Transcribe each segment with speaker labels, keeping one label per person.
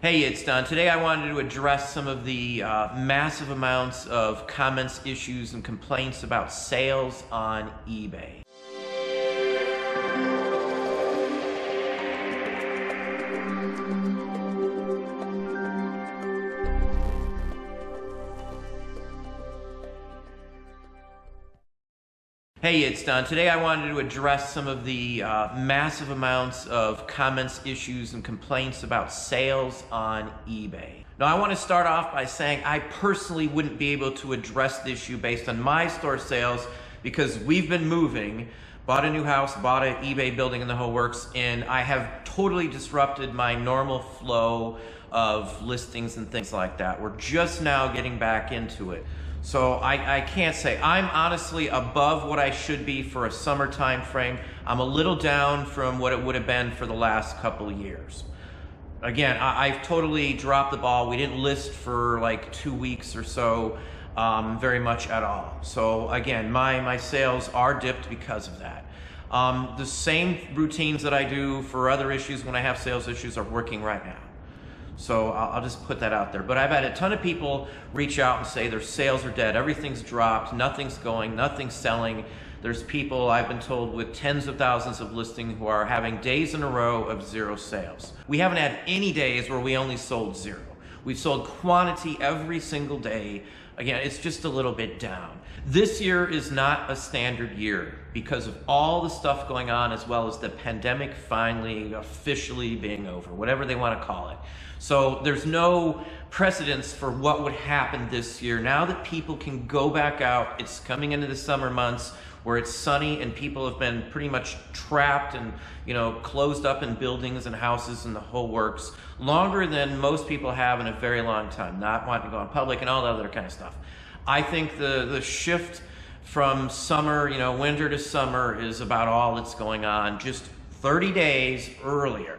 Speaker 1: Hey, it's Don. Today I wanted to address some of the massive amounts of comments, issues, and complaints about sales on eBay. Hey, it's Don. Today I wanted to address some of the massive amounts of comments, issues, and complaints about sales on eBay. Now, I want to start off by saying I personally wouldn't be able to address the issue based on my store sales because we've been moving, bought a new house, bought an eBay building and the whole works, and I have totally disrupted my normal flow of listings and things like that. We're just now getting back into it. So I can't say. I'm honestly above what I should be for a summer time frame. I'm a little down from what it would have been for the last couple of years. Again, I've totally dropped the ball. We didn't list for like 2 weeks or so, very much at all. So again, my sales are dipped because of that. The same routines that I do for other issues when I have sales issues are working right now. So I'll just put that out there. But I've had a ton of people reach out and say their sales are dead. Everything's dropped. Nothing's going. Nothing's selling. There's people, I've been told, with tens of thousands of listings who are having days in a row of zero sales. We haven't had any days where we only sold zero. We've sold quantity every single day. Again, it's just a little bit down. This year is not a standard year because of all the stuff going on, as well as the pandemic finally officially being over, whatever they want to call it. So there's no precedence for what would happen this year. Now that people can go back out, it's coming into the summer months where it's sunny and people have been pretty much trapped and closed up in buildings and houses and the whole works longer than most people have in a very long time, not wanting to go in public and all that other kind of stuff. I think the shift from summer, winter to summer is about all that's going on, just 30 days earlier.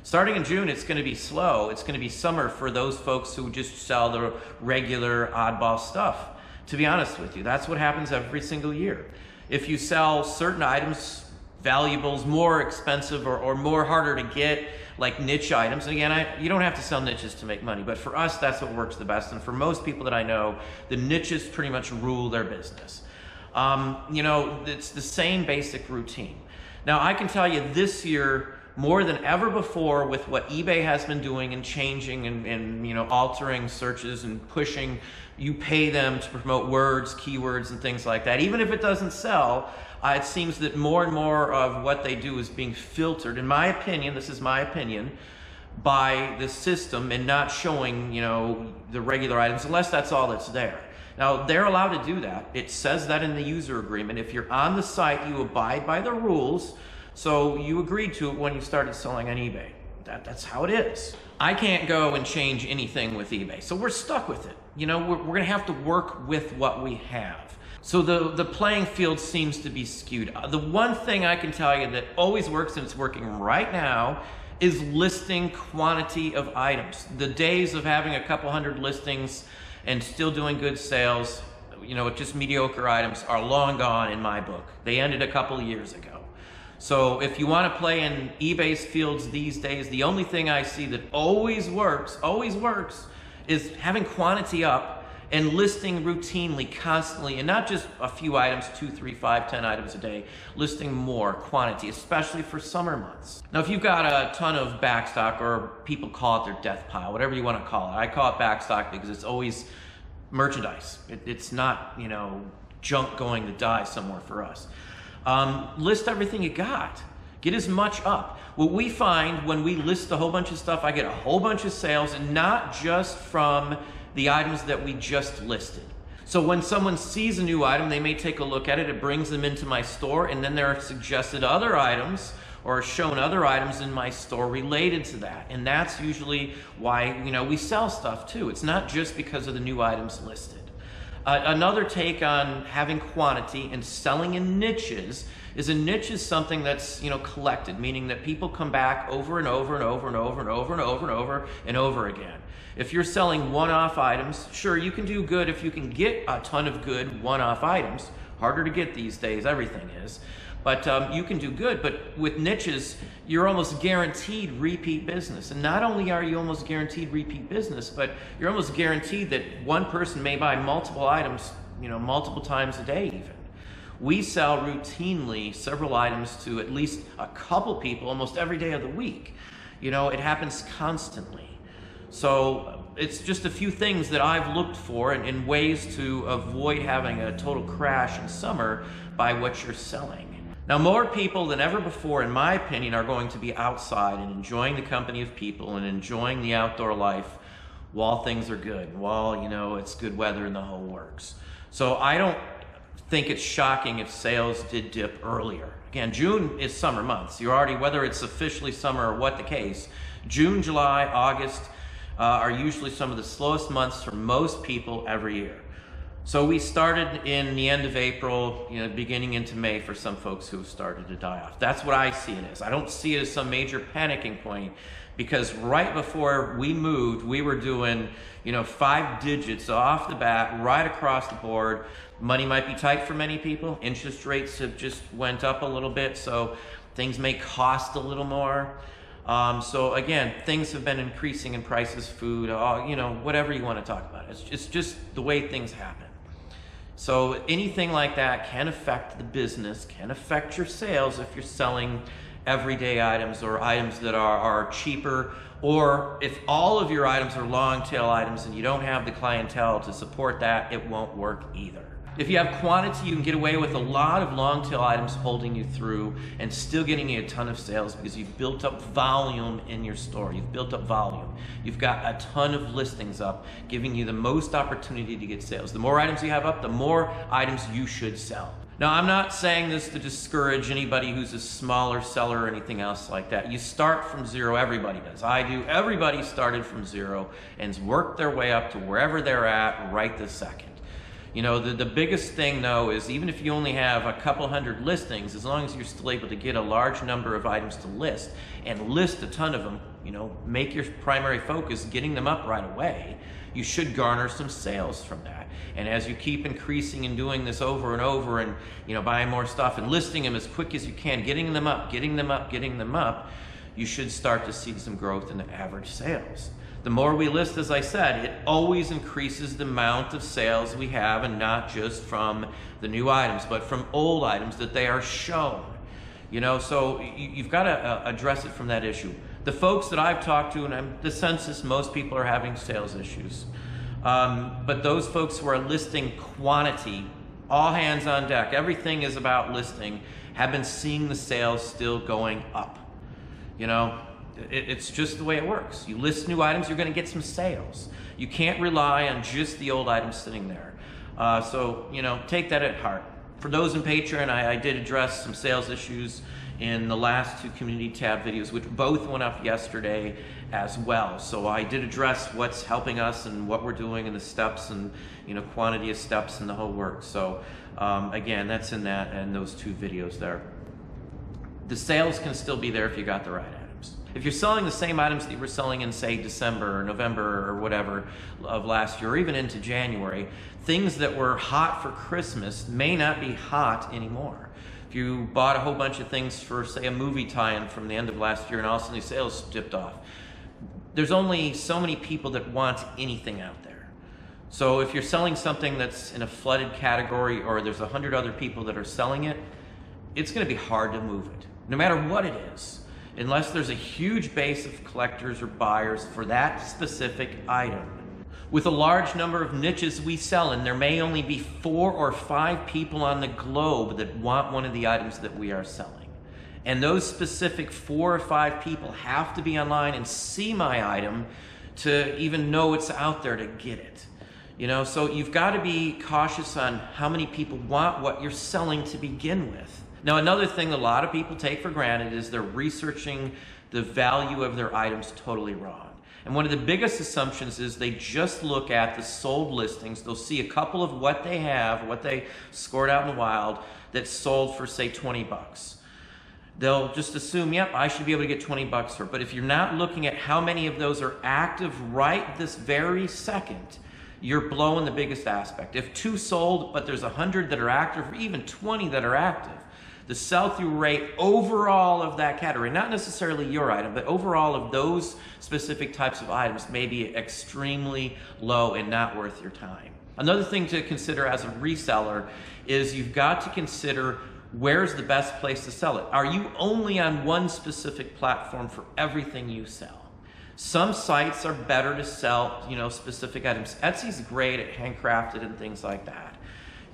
Speaker 1: Starting in June, it's going to be slow. It's going to be summer for those folks who just sell the regular oddball stuff. To be honest with you, that's what happens every single year. If you sell certain items, valuables, more expensive or more harder to get, like niche items, and again, you don't have to sell niches to make money, but for us, that's what works the best. And for most people that I know, the niches pretty much rule their business. It's the same basic routine. Now, I can tell you this year, more than ever before, with what eBay has been doing and changing and altering searches and pushing, you pay them to promote words, keywords, and things like that. Even if it doesn't sell, it seems that more and more of what they do is being filtered, in my opinion, this is my opinion, by the system and not showing, the regular items, unless that's all that's there. Now, they're allowed to do that. It says that in the user agreement. If you're on the site, you abide by the rules. So you agreed to it when you started selling on eBay. That's how it is. I can't go and change anything with eBay, so we're stuck with it. We're gonna have to work with what we have. So the playing field seems to be skewed. The one thing I can tell you that always works, and it's working right now, is listing quantity of items. The days of having a couple hundred listings and still doing good sales, with just mediocre items, are long gone in my book. They ended a couple of years ago. So if you want to play in eBay's fields these days, the only thing I see that always works, is having quantity up and listing routinely, constantly, and not just a few items, 2, 3, 5, 10 items a day, listing more quantity, especially for summer months. Now, if you've got a ton of backstock, or people call it their death pile, whatever you want to call it, I call it backstock because it's always merchandise. It's not, junk going to die somewhere for us. List everything you got. Get as much up. What we find when we list a whole bunch of stuff, I get a whole bunch of sales, and not just from the items that we just listed. So when someone sees a new item, they may take a look at it, it brings them into my store, and then there are suggested other items or shown other items in my store related to that. And that's usually why, we sell stuff too. It's not just because of the new items listed. Another take on having quantity and selling in niches is a niche is something that's collected, meaning that people come back over and over and over and over and over and over and over and over again. If you're selling one-off items, sure, you can do good if you can get a ton of good one-off items. Harder to get these days, everything is. But you can do good. But with niches, you're almost guaranteed repeat business. And not only are you almost guaranteed repeat business, but you're almost guaranteed that one person may buy multiple items, multiple times a day even. We sell routinely several items to at least a couple people almost every day of the week. It happens constantly. So it's just a few things that I've looked for in ways to avoid having a total crash in summer by what you're selling. Now, more people than ever before, in my opinion, are going to be outside and enjoying the company of people and enjoying the outdoor life while things are good, while, it's good weather and the whole works. So I don't think it's shocking if sales did dip earlier. Again, June is summer months. You're already, whether it's officially summer or what the case, June, July, August are usually some of the slowest months for most people every year. So we started in the end of April, beginning into May for some folks who have started to die off. That's what I see it as. I don't see it as some major panicking point, because right before we moved, we were doing, 5 digits off the bat, right across the board. Money might be tight for many people. Interest rates have just went up a little bit, so things may cost a little more. So again, things have been increasing in prices, food, whatever you want to talk about. It's just the way things happen. So anything like that can affect the business, can affect your sales if you're selling everyday items or items that are cheaper, or if all of your items are long tail items and you don't have the clientele to support that, it won't work either. If you have quantity, you can get away with a lot of long tail items holding you through and still getting you a ton of sales because you've built up volume in your store. You've built up volume. You've got a ton of listings up, giving you the most opportunity to get sales. The more items you have up, the more items you should sell. Now, I'm not saying this to discourage anybody who's a smaller seller or anything else like that. You start from zero, everybody does. I do. Everybody started from zero and worked their way up to wherever they're at right this second. The biggest thing, though, is even if you only have a couple hundred listings, as long as you're still able to get a large number of items to list and list a ton of them, make your primary focus getting them up right away, you should garner some sales from that. And as you keep increasing and doing this over and over and, buying more stuff and listing them as quick as you can, getting them up, you should start to see some growth in the average sales. The more we list, as I said, it always increases the amount of sales we have, and not just from the new items, but from old items that they are shown. So you've got to address it from that issue. The folks that I've talked to, and the census, most people are having sales issues. But those folks who are listing quantity, all hands on deck, everything is about listing, have been seeing the sales still going up. It's just the way it works. You list new items, you're going to get some sales. You can't rely on just the old items sitting there. So take that at heart. For those in Patreon, I did address some sales issues in the last 2 community tab videos, which both went up yesterday as well. So I did address what's helping us and what we're doing and the steps and quantity of steps and the whole work. So again, that's in that and those 2 videos there. The sales can still be there if you got the right items. If you're selling the same items that you were selling in, say, December or November or whatever of last year, or even into January, things that were hot for Christmas may not be hot anymore. If you bought a whole bunch of things for, say, a movie tie-in from the end of last year and all of a sudden the sales dipped off, there's only so many people that want anything out there. So if you're selling something that's in a flooded category or there's 100 other people that are selling it, it's going to be hard to move it, no matter what it is, unless there's a huge base of collectors or buyers for that specific item. With a large number of niches we sell in, there may only be 4 or 5 people on the globe that want one of the items that we are selling. And those specific 4 or 5 people have to be online and see my item to even know it's out there to get it. So you've got to be cautious on how many people want what you're selling to begin with. Now, another thing a lot of people take for granted is they're researching the value of their items totally wrong. And one of the biggest assumptions is they just look at the sold listings. They'll see a couple of what they have, what they scored out in the wild, that sold for, say, 20 bucks. They'll just assume, yep, I should be able to get 20 bucks for it. But if you're not looking at how many of those are active right this very second, you're blowing the biggest aspect. If 2 sold, but there's 100 that are active, or even 20 that are active, the sell-through rate overall of that category, not necessarily your item, but overall of those specific types of items may be extremely low and not worth your time. Another thing to consider as a reseller is you've got to consider where's the best place to sell it. Are you only on one specific platform for everything you sell? Some sites are better to sell, specific items. Etsy's great at handcrafted and things like that.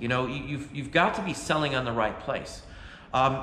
Speaker 1: You've got to be selling on the right place.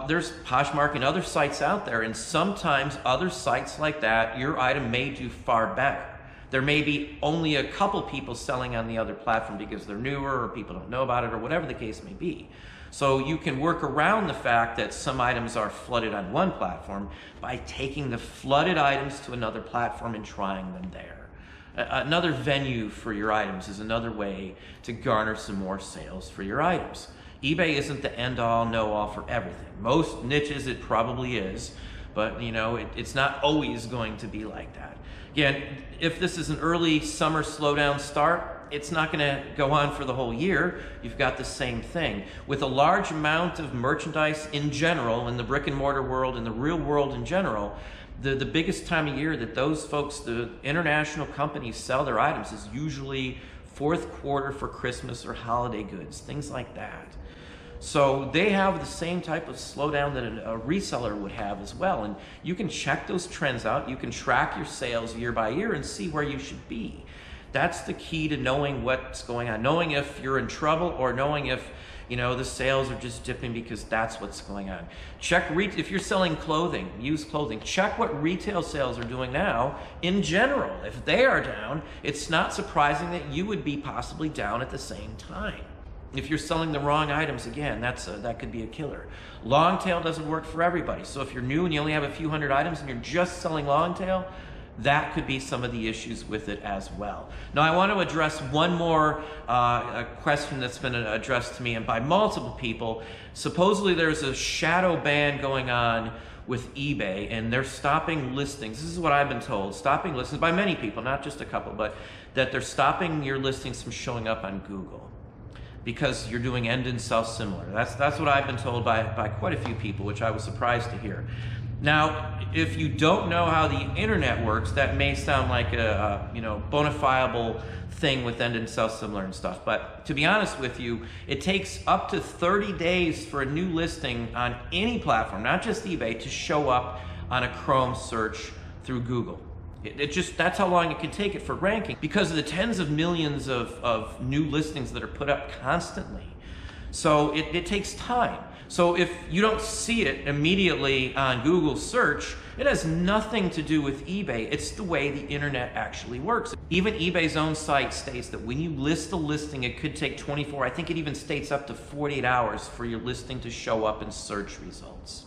Speaker 1: There's Poshmark and other sites out there, and sometimes other sites like that, your item may do far better. There may be only a couple people selling on the other platform because they're newer or people don't know about it or whatever the case may be. So you can work around the fact that some items are flooded on one platform by taking the flooded items to another platform and trying them there. Another venue for your items is another way to garner some more sales for your items. eBay isn't the end-all, know-all for everything. Most niches it probably is, but it's not always going to be like that. Again, if this is an early summer slowdown start, it's not going to go on for the whole year. You've got the same thing. With a large amount of merchandise in general, in the brick and mortar world, in the real world in general, the biggest time of year that those folks, the international companies, sell their items is usually fourth quarter for Christmas or holiday goods, things like that. So they have the same type of slowdown that a reseller would have as well. And you can check those trends out. You can track your sales year by year and see where you should be. That's the key to knowing what's going on, knowing if you're in trouble or knowing if the sales are just dipping because that's what's going on. Check if you're selling clothing, used clothing, check what retail sales are doing now in general. If they are down, it's not surprising that you would be possibly down at the same time. If you're selling the wrong items, again, that could be a killer. Long tail doesn't work for everybody. So if you're new and you only have a few hundred items and you're just selling long tail, that could be some of the issues with it as well. Now I want to address one more question that's been addressed to me and by multiple people. Supposedly there's a shadow ban going on with eBay and they're stopping listings. This is what I've been told, stopping listings by many people, not just a couple, but that they're stopping your listings from showing up on Google because you're doing end and sell similar. That's what I've been told by quite a few people, which I was surprised to hear. Now, if you don't know how the internet works, that may sound like a bona fide thing with end and sell similar and stuff. But to be honest with you, it takes up to 30 days for a new listing on any platform, not just eBay, to show up on a Chrome search through Google. That's how long it can take it for ranking because of the tens of millions of new listings that are put up constantly. So it takes time. So if you don't see it immediately on Google search, it has nothing to do with eBay. It's the way the internet actually works. Even eBay's own site states that when you list a listing, it could take 24, I think it even states up to 48 hours for your listing to show up in search results.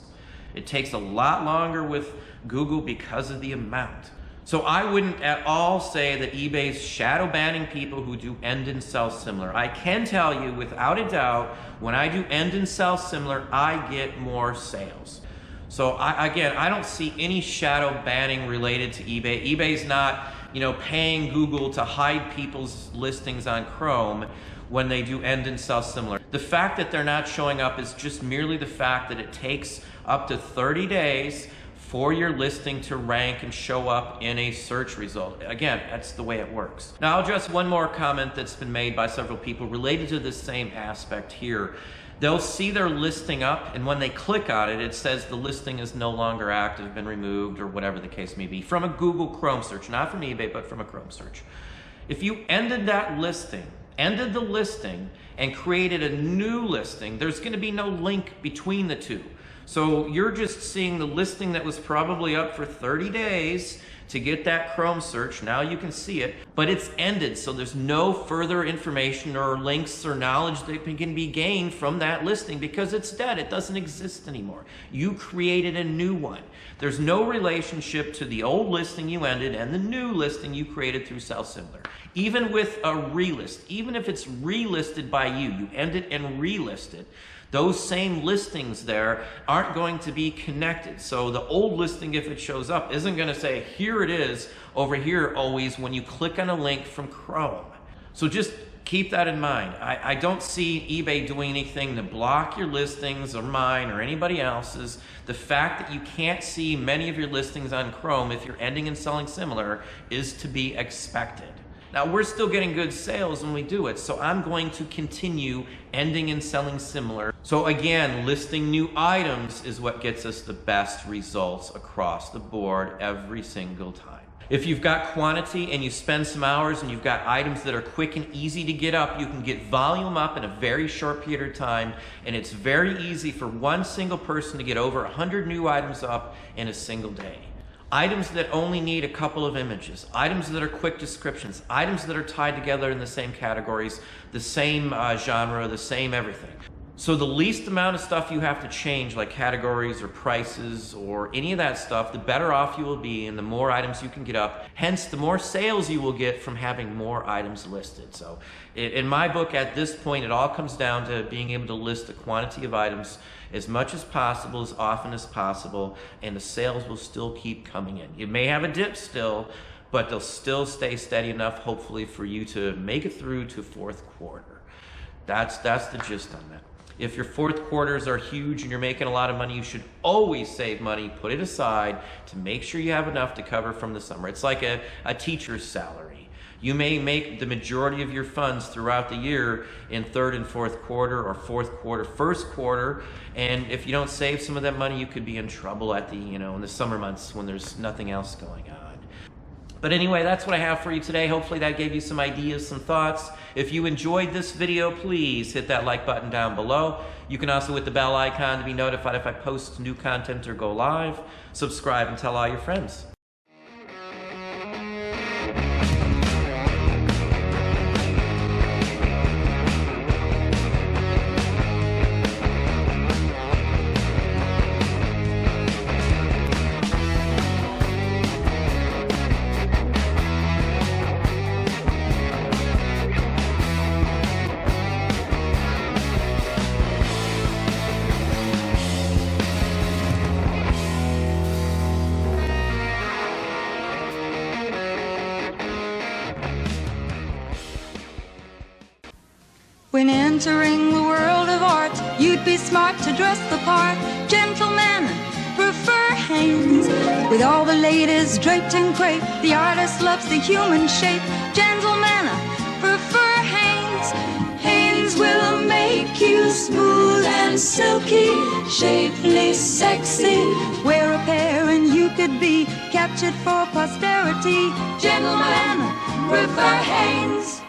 Speaker 1: It takes a lot longer with Google because of the amount. So I wouldn't at all say that eBay's shadow banning people who do end and sell similar. I can tell you without a doubt, when I do end and sell similar, I get more sales. So I don't see any shadow banning related to eBay. eBay's not, paying Google to hide people's listings on Chrome when they do end and sell similar. The fact that they're not showing up is just merely the fact that it takes up to 30 days for your listing to rank and show up in a search result. Again, that's the way it works. Now I'll address one more comment that's been made by several people related to this same aspect here. They'll see their listing up and when they click on it, it says the listing is no longer active, been removed, or whatever the case may be, from a Google Chrome search, not from eBay, but from a Chrome search. If you ended the listing and created a new listing, there's gonna be no link between the two. So you're just seeing the listing that was probably up for 30 days to get that Chrome search. Now you can see it, but it's ended. So there's no further information or links or knowledge that can be gained from that listing because it's dead. It doesn't exist anymore. You created a new one. There's no relationship to the old listing you ended and the new listing you created through Sell Similar. Even with a relist, even if it's relisted by you, you end it and relist it, those same listings there aren't going to be connected. So the old listing, if it shows up, isn't going to say, here it is over here always when you click on a link from Chrome. So just keep that in mind. I don't see eBay doing anything to block your listings or mine or anybody else's. The fact that you can't see many of your listings on Chrome if you're ending and selling similar is to be expected. Now, we're still getting good sales when we do it, so I'm going to continue ending and selling similar. So again, listing new items is what gets us the best results across the board every single time. If you've got quantity and you spend some hours and you've got items that are quick and easy to get up, you can get volume up in a very short period of time, and it's very easy for one single person to get over 100 new items up in a single day. Items that only need a couple of images, items that are quick descriptions, items that are tied together in the same categories, the same genre, the same everything. So the least amount of stuff you have to change, like categories or prices or any of that stuff, the better off you will be and the more items you can get up. Hence, the more sales you will get from having more items listed. So in my book, at this point, it all comes down to being able to list the quantity of items as much as possible, as often as possible, and the sales will still keep coming in. You may have a dip still, but they'll still stay steady enough, hopefully, for you to make it through to fourth quarter. That's the gist on that. If your fourth quarters are huge and you're making a lot of money, you should always save money, put it aside to make sure you have enough to cover from the summer. It's like a teacher's salary. You may make the majority of your funds throughout the year in third and fourth quarter or fourth quarter, first quarter, and if you don't save some of that money, you could be in trouble at the, in the summer months when there's nothing else going on. But anyway, that's what I have for you today. Hopefully that gave you some ideas, some thoughts. If you enjoyed this video, please hit that like button down below. You can also hit the bell icon to be notified if I post new content or go live. Subscribe and tell all your friends.
Speaker 2: When entering the world of art, you'd be smart to dress the part. Gentlemen prefer Hanes, with all the ladies draped in crepe. The artist loves the human shape. Gentlemen prefer Hanes. Hanes will make you smooth and silky, shapely, sexy. Wear a pair and you could be captured for posterity. Gentlemen prefer Hanes.